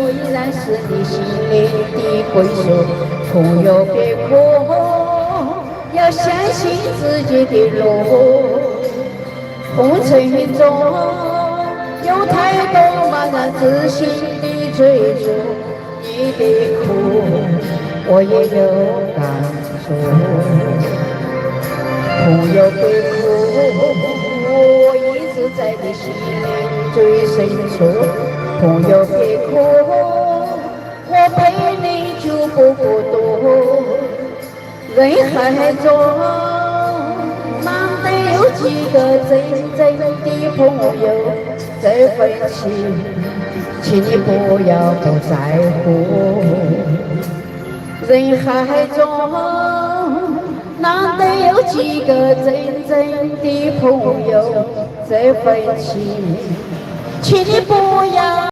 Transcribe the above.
依然是你心里的归宿。朋友别哭，要相信自己的路。红尘中有太多茫然自信的追逐，你的苦我也有感触。朋友别哭，我一直在你心里最深处。朋友别哭，我陪你就不孤独。人海中难得有几个真正的朋友，这份情请你不要不在乎。人海中难得有几个真正的朋友，这份情请你不